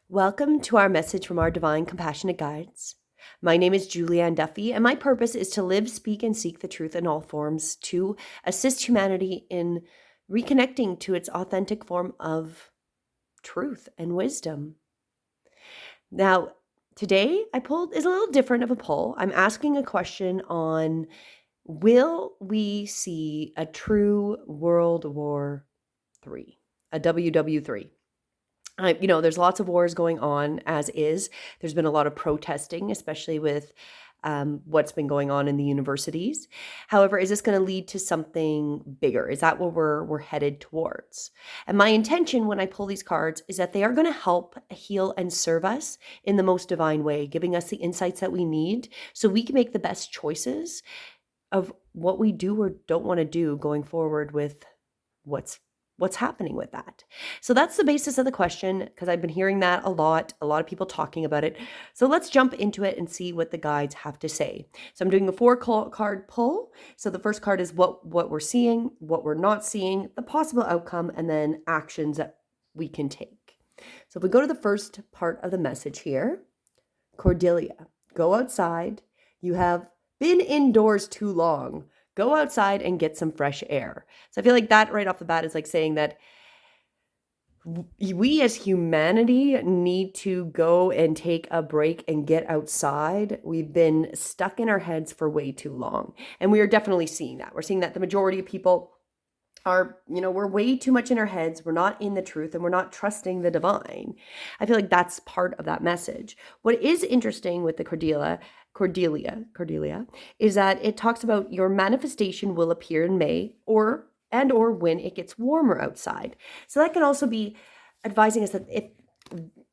Welcome to our message from our divine compassionate guides. My name is Julianne Duffy, and my purpose is to live, speak, and seek the truth in all forms to assist humanity in reconnecting to its authentic form of truth and wisdom. Now, today I pulled is a little different of a poll. I'm asking a question on will we see a true World War III, a WW3? There's lots of wars going on as is. There's been a lot of protesting, especially with what's been going on in the universities. However, is this going to lead to something bigger? Is that what we're headed towards? And my intention when I pull these cards is that they are going to help heal and serve us in the most divine way, giving us the insights that we need so we can make the best choices of what we do or don't want to do going forward with what's happening with that. So that's the basis of the question, because I've been hearing that a lot of people talking about it. So let's jump into it and see what the guides have to say. So I'm doing a 4-card pull. So the first card is what we're seeing, what we're not seeing, the possible outcome, and then actions that we can take. So if we go to the first part of the message here, Cordelia, go outside. You have been indoors too long. Go outside and get some fresh air. So I feel like that right off the bat is like saying that we as humanity need to go and take a break and get outside. We've been stuck in our heads for way too long. And we are definitely seeing that. We're seeing that the majority of people are, we're way too much in our heads. We're not in the truth and we're not trusting the divine. I feel like that's part of that message. What is interesting with the Cordelia is that it talks about your manifestation will appear in May or when it gets warmer outside. So that can also be advising us that if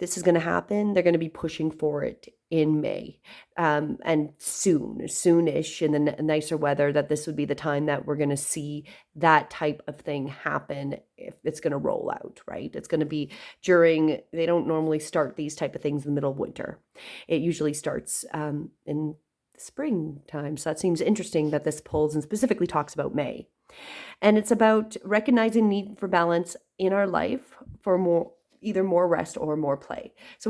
this is going to happen, they're going to be pushing for it in May and soonish in the nicer weather, that this would be the time that we're going to see that type of thing happen if it's going to roll out, right? It's going to be they don't normally start these type of things in the middle of winter. It usually starts in springtime. So that seems interesting that this pulls and specifically talks about May. And it's about recognizing need for balance in our life for either more rest or more play. So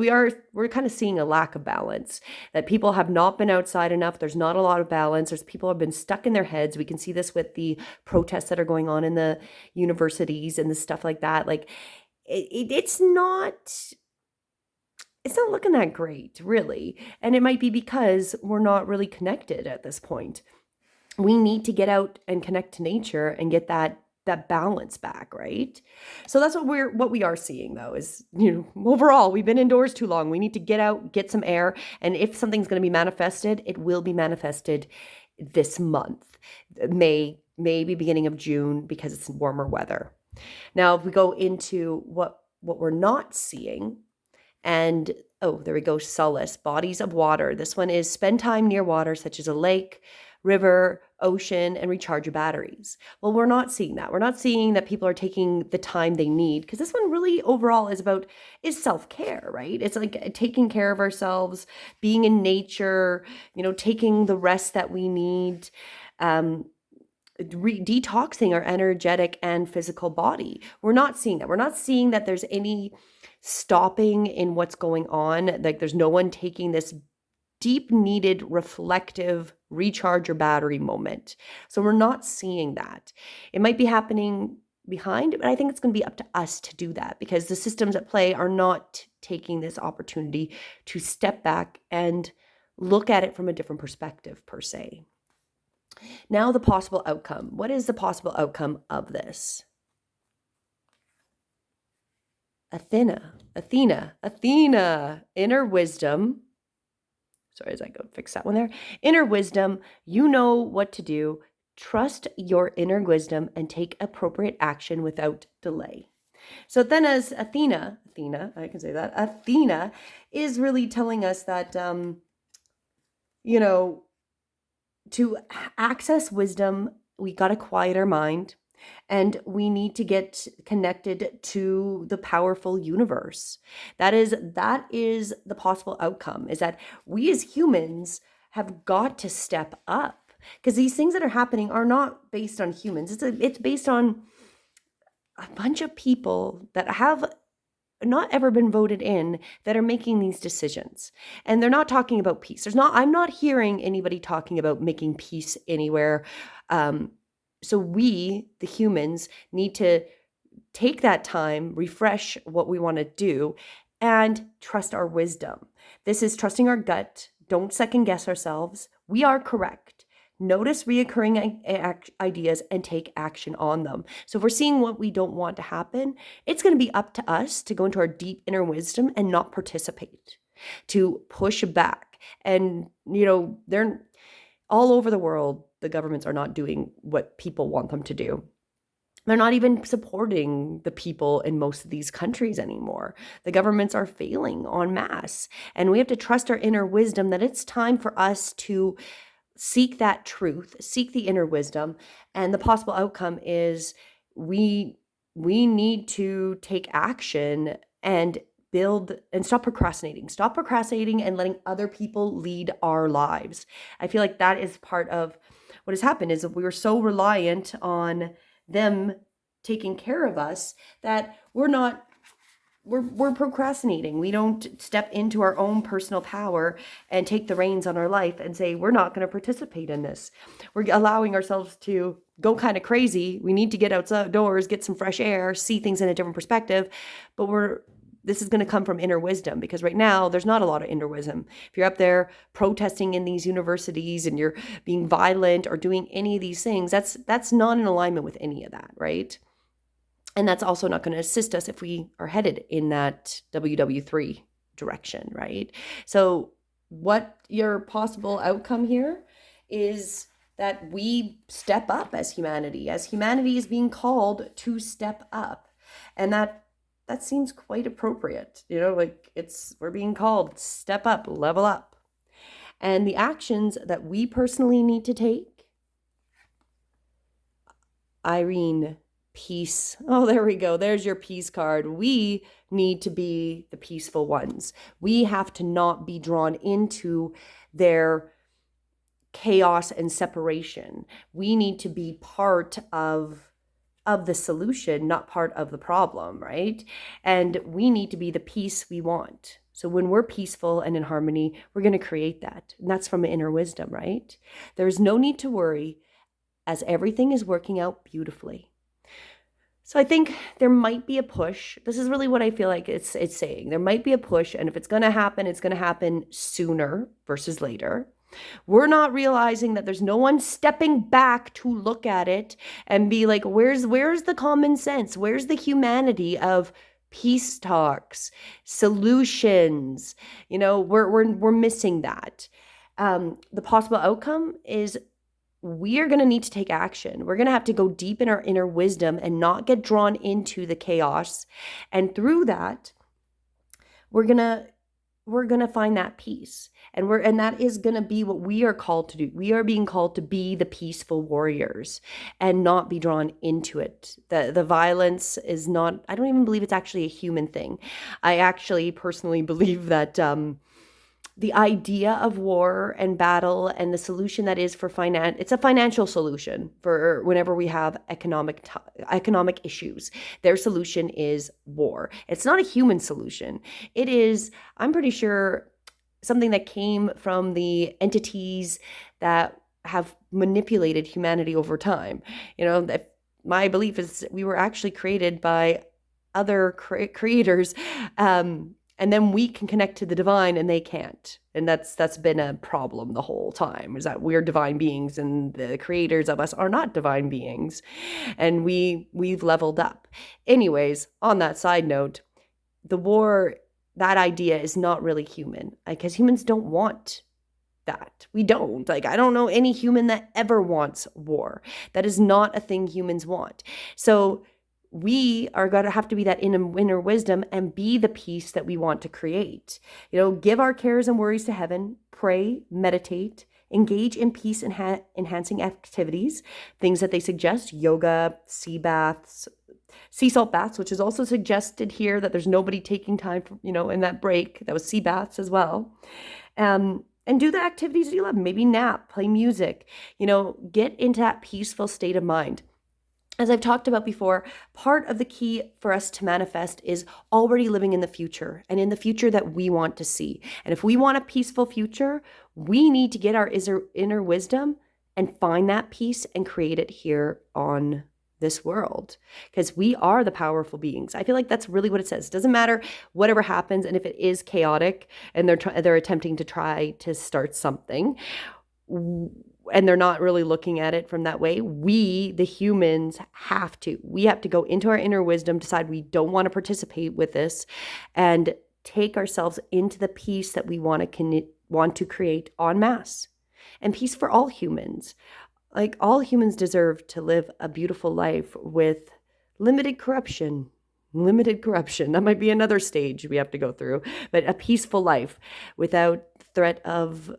we're kind of seeing a lack of balance, that people have not been outside enough. There's not a lot of balance. People have been stuck in their heads. We can see this with the protests that are going on in the universities and the stuff like that. Like it's not looking that great, really. And it might be because we're not really connected at this point. We need to get out and connect to nature and get that balance back, right? So that's what we are seeing, though, is, overall, we've been indoors too long. We need to get out, get some air. And if something's going to be manifested, it will be manifested this month, maybe beginning of June, because it's warmer weather. Now, if we go into what we're not seeing, and there we go, solace, bodies of water. This one is spend time near water, such as a lake, river, ocean, and recharge your batteries. Well, we're not seeing that. We're not seeing that people are taking the time they need, because this one really overall is self-care, right? It's like taking care of ourselves, being in nature, taking the rest that we need, detoxing our energetic and physical body. We're not seeing that. We're not seeing that there's any stopping in what's going on. Like there's no one taking this deep needed reflective recharge your battery moment. So we're not seeing that. It might be happening behind, but I think it's going to be up to us to do that, because the systems at play are not taking this opportunity to step back and look at it from a different perspective, per se. Now, the possible outcome. What is the possible outcome of this? Athena, inner wisdom. Sorry, as I go fix that one there. Inner wisdom, you know what to do. Trust your inner wisdom and take appropriate action without delay. So then as Athena, I can say that, Athena is really telling us that, to access wisdom, we got to quiet our mind. And we need to get connected to the powerful universe. That is the possible outcome, is that we as humans have got to step up, because these things that are happening are not based on humans. It's based on a bunch of people that have not ever been voted in that are making these decisions. And they're not talking about peace. I'm not hearing anybody talking about making peace anywhere. So we, the humans, need to take that time, refresh what we want to do, and trust our wisdom. This is trusting our gut. Don't second guess ourselves. We are correct. Notice reoccurring ideas and take action on them. So if we're seeing what we don't want to happen, it's going to be up to us to go into our deep inner wisdom and not participate, to push back. And, they're all over the world. The governments are not doing what people want them to do. They're not even supporting the people in most of these countries anymore. The governments are failing en masse. And we have to trust our inner wisdom that it's time for us to seek that truth, seek the inner wisdom. And the possible outcome is we need to take action and build and stop procrastinating and letting other people lead our lives. I feel like that is part of what has happened, is that we were so reliant on them taking care of us that we're procrastinating. We don't step into our own personal power and take the reins on our life and say, we're not going to participate in this. We're allowing ourselves to go kind of crazy. We need to get outdoors, get some fresh air, see things in a different perspective. But this is going to come from inner wisdom, because right now there's not a lot of inner wisdom. If you're up there protesting in these universities and you're being violent or doing any of these things, that's not in alignment with any of that, right? And that's also not going to assist us if we are headed in that WW3 direction, right? So what your possible outcome here is that we step up as humanity. As humanity is being called to step up. And that seems quite appropriate. We're being called, step up, level up. And the actions that we personally need to take, Irene, peace. Oh, there we go. There's your peace card. We need to be the peaceful ones. We have to not be drawn into their chaos and separation. We need to be part of the solution, not part of the problem, right? And we need to be the peace we want. So when we're peaceful and in harmony, we're going to create that. And that's from inner wisdom, right? There's no need to worry, as everything is working out beautifully. So I think there might be a push. This is really what I feel like it's saying. There might be a push, and if it's going to happen, it's going to happen sooner versus later. We're not realizing that there's no one stepping back to look at it and be like, where's the common sense? Where's the humanity of peace talks, solutions? We're missing that. The possible outcome is we are going to need to take action. We're going to have to go deep in our inner wisdom and not get drawn into the chaos. And through that, we're going to find that peace. And that is going to be what we are called to do. We are being called to be the peaceful warriors and not be drawn into it. The violence is not, I don't even believe it's actually a human thing. I actually personally believe that the idea of war and battle and the solution that is for it's a financial solution for whenever we have economic issues. Their solution is war. It's not a human solution. It is, I'm pretty sure, something that came from the entities that have manipulated humanity over time. My belief is we were actually created by other creators, and then we can connect to the divine and they can't. And that's been a problem the whole time, is that we're divine beings and the creators of us are not divine beings. And we've leveled up. Anyways, on that side note, the war, that idea is not really human, because humans don't want that. We don't. I don't know any human that ever wants war. That is not a thing humans want. So we are going to have to be that inner wisdom and be the peace that we want to create. Give our cares and worries to heaven, pray, meditate, engage in peace enhancing activities, things that they suggest, yoga, sea salt baths, which is also suggested here, that there's nobody taking time for, in that break. That was sea baths as well. And do the activities you love. Maybe nap, play music, get into that peaceful state of mind. As I've talked about before, part of the key for us to manifest is already living in the future and in the future that we want to see. And if we want a peaceful future, we need to get our inner wisdom and find that peace and create it here on this world, because we are the powerful beings. I feel like that's really what it says. It doesn't matter whatever happens, and if it is chaotic and they're attempting to try to start something, and they're not really looking at it from that way, we, the humans, we have to go into our inner wisdom, decide we don't want to participate with this, and take ourselves into the peace that we want to create en masse, and peace for all humans. Like, all humans deserve to live a beautiful life with limited corruption. That might be another stage we have to go through, but a peaceful life without threat of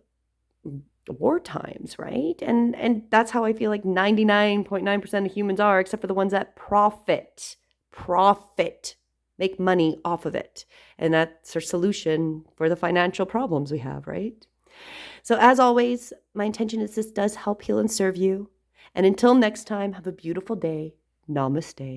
war times, right? And that's how I feel like 99.9% of humans are, except for the ones that profit, make money off of it. And that's our solution for the financial problems we have, right? So as always, my intention is this does help heal and serve you. And until next time, have a beautiful day. Namaste.